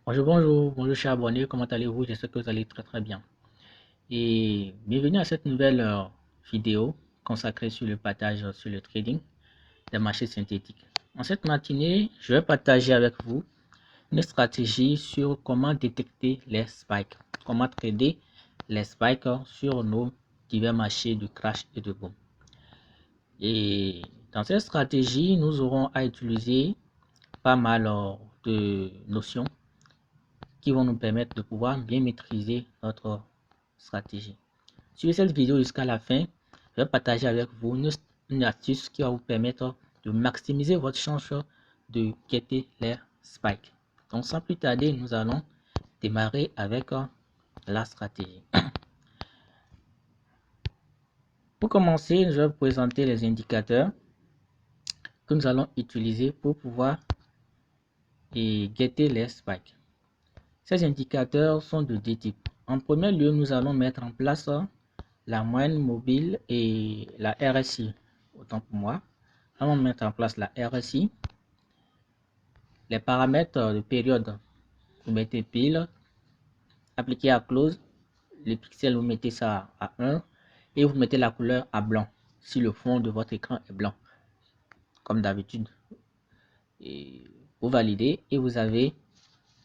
Bonjour chers abonnés, comment allez-vous? J'espère que vous allez très bien. Et bienvenue à cette nouvelle vidéo consacrée sur le partage sur le trading des marchés synthétiques. En cette matinée, je vais partager avec vous une stratégie sur comment détecter les spikes, comment trader les spikes sur nos divers marchés de crash et de boom. Et dans cette stratégie, nous aurons à utiliser pas mal de notions qui vont nous permettre de pouvoir bien maîtriser notre stratégie. Suivez cette vidéo jusqu'à la fin. Je vais partager avec vous une astuce qui va vous permettre de maximiser votre chance de guetter les spikes. Donc sans plus tarder, nous allons démarrer avec la stratégie. Pour commencer, je vais vous présenter les indicateurs que nous allons utiliser pour pouvoir guetter les spikes. Ces indicateurs sont de deux types. En premier lieu, nous allons mettre en place la moyenne mobile et la RSI. Autant pour moi. Allons mettre en place la RSI. Les paramètres de période, vous mettez pile, appliqué à close. Les pixels, vous mettez ça à 1 et vous mettez la couleur à blanc si le fond de votre écran est blanc, comme d'habitude. Et vous validez et vous avez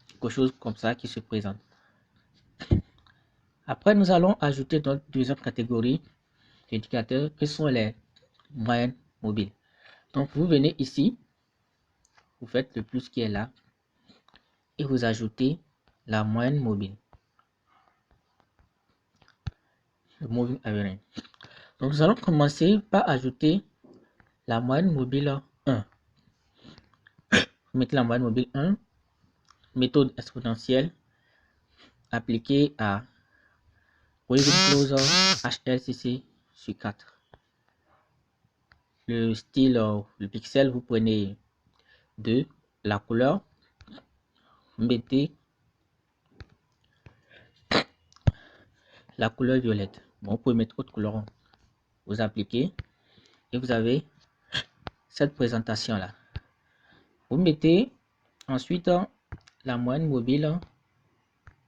quelque chose comme ça qui se présente. Après, nous allons ajouter notre deuxième catégorie d'indicateurs qui sont les moyennes mobiles. Donc, vous venez ici, vous faites le plus qui est là et vous ajoutez la moyenne mobile. Le moving average. Donc, nous allons commencer par ajouter la moyenne mobile 1. Vous mettez la moyenne mobile 1, méthode exponentielle appliquée à Waving Closer HLCC sur 4. Le style, le pixel, vous prenez 2. La couleur, vous mettez la couleur violette. Bon, vous pouvez mettre autre couleur. Vous appliquez et vous avez cette présentation là. Vous mettez ensuite la moyenne mobile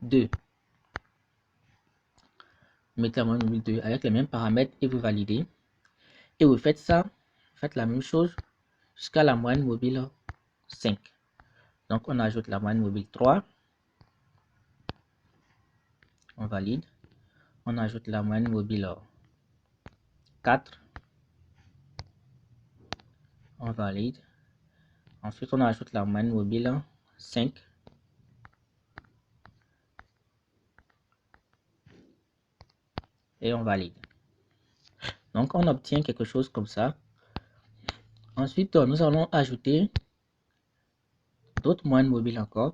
2. Vous mettez la moyenne mobile 2 avec les mêmes paramètres et vous validez. Et vous faites ça, vous faites la même chose jusqu'à la moyenne mobile 5. Donc on ajoute la moyenne mobile 3. On valide. On ajoute la moyenne mobile 4. On valide. Ensuite on ajoute la moyenne mobile 5. Et on valide. Donc on obtient quelque chose comme ça. Ensuite nous allons ajouter d'autres moyennes mobiles encore.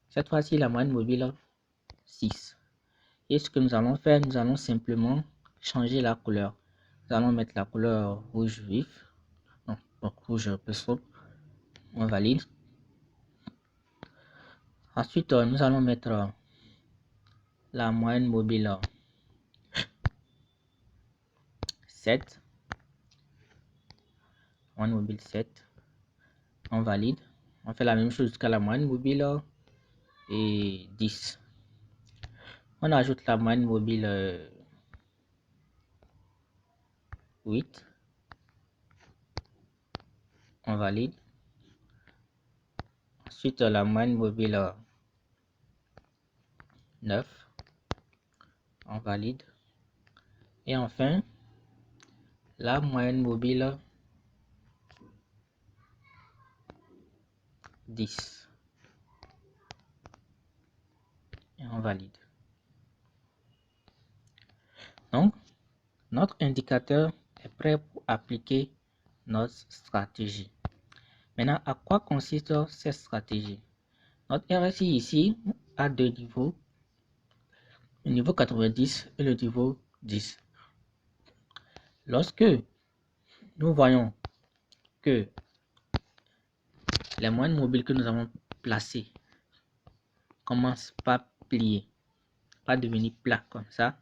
Cette fois-ci la moyenne mobile 6. Et ce que nous allons faire, nous allons simplement changer la couleur. Nous allons mettre la couleur rouge vif. Non, donc rouge peu sombre. On valide. Ensuite nous allons mettre la moyenne mobile 7. Moyenne mobile 7. On valide. On fait la même chose jusqu'à la moyenne mobile et 10. On ajoute la moyenne mobile 8. On valide. Ensuite la moyenne mobile 9. On valide. Et enfin la moyenne mobile 10. Et on valide. Donc, notre indicateur est prêt pour appliquer notre stratégie. Maintenant, à quoi consiste cette stratégie? Notre RSI ici a deux niveaux, le niveau 90 et le niveau 10. Lorsque nous voyons que les moyennes mobiles que nous avons placées commencent par plier, par devenir plat comme ça,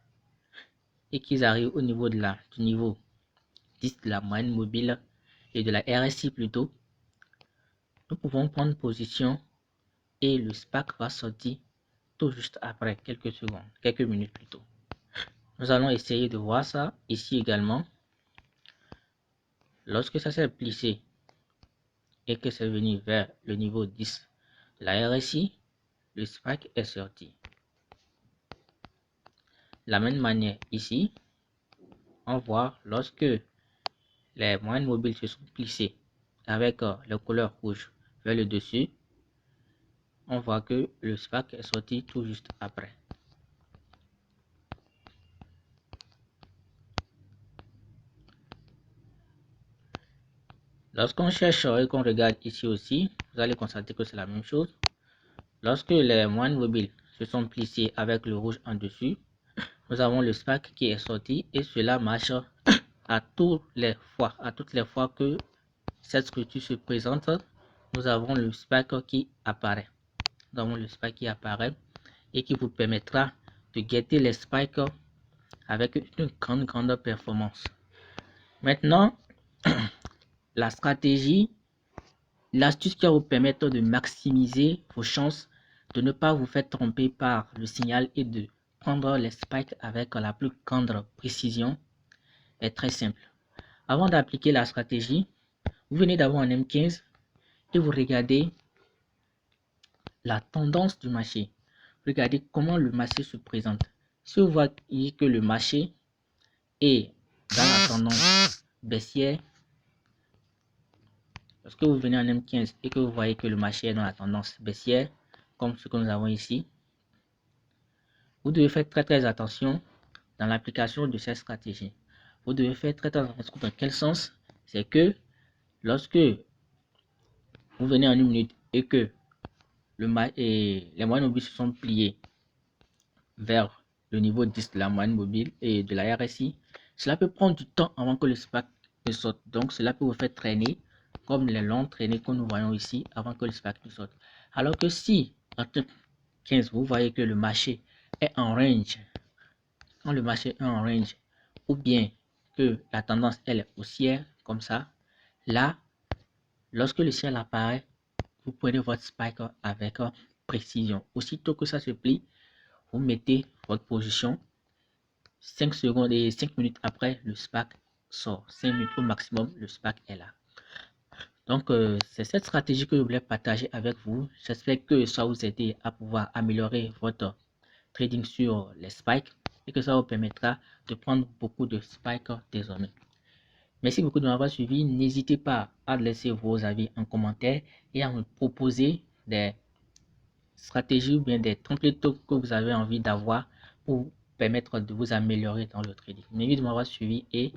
et qu'ils arrivent au niveau du niveau 10 de la moyenne mobile et de la RSI plutôt, nous pouvons prendre position et le SPAC va sortir tout juste après, quelques secondes, quelques minutes plus tôt. Nous allons essayer de voir ça ici également. Lorsque ça s'est plissé et que c'est venu vers le niveau 10, la RSI, le SPAC est sorti. De la même manière ici, on voit lorsque les moyennes mobiles se sont plissées avec la couleur rouge vers le dessus, on voit que le SPAC est sorti tout juste après. Lorsqu'on cherche et qu'on regarde ici aussi, vous allez constater que c'est la même chose. Lorsque les moyennes mobiles se sont plissées avec le rouge en dessus, nous avons le SPAC qui est sorti et cela marche à toutes les fois que cette structure se présente. Nous avons le SPAC qui apparaît. Nous avons le SPAC qui apparaît et qui vous permettra de guetter les spikes avec une grande performance. Maintenant, la stratégie, l'astuce qui va vous permettre de maximiser vos chances de ne pas vous faire tromper par le signal et de prendre les spikes avec la plus grande précision est très simple. Avant d'appliquer la stratégie, vous venez d'avoir un M15 et vous regardez la tendance du marché. Regardez comment le marché se présente. Si vous voyez que le marché est dans la tendance baissière, lorsque vous venez en M15 et que vous voyez que le marché est dans la tendance baissière, comme ce que nous avons ici, vous devez faire très attention dans l'application de cette stratégie. Vous devez faire très attention dans quel sens? C'est que lorsque vous venez en une minute et que les moyennes mobiles se sont pliées vers le niveau 10 de la moyenne mobile et de la RSI, cela peut prendre du temps avant que le SPAC ne sorte. Donc cela peut vous faire traîner comme les longues traînées que nous voyons ici avant que le SPAC ne sorte. Alors que si en 15 vous voyez que le marché est en range, quand le marché est en range ou bien que la tendance elle est haussière comme ça, là lorsque le ciel apparaît, vous prenez votre spike avec précision. Aussitôt que ça se plie, vous mettez votre position 5 secondes et 5 minutes après, le SPAC sort. 5 minutes au maximum, le SPAC est là. Donc, c'est cette stratégie que je voulais partager avec vous. J'espère que ça vous aide à pouvoir améliorer votre trading sur les spikes et que ça vous permettra de prendre beaucoup de spikes désormais. Merci beaucoup de m'avoir suivi. N'hésitez pas à laisser vos avis en commentaire et à me proposer des stratégies ou bien des templates que vous avez envie d'avoir pour permettre de vous améliorer dans le trading. Merci de m'avoir suivi et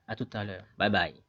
à tout à l'heure. Bye bye.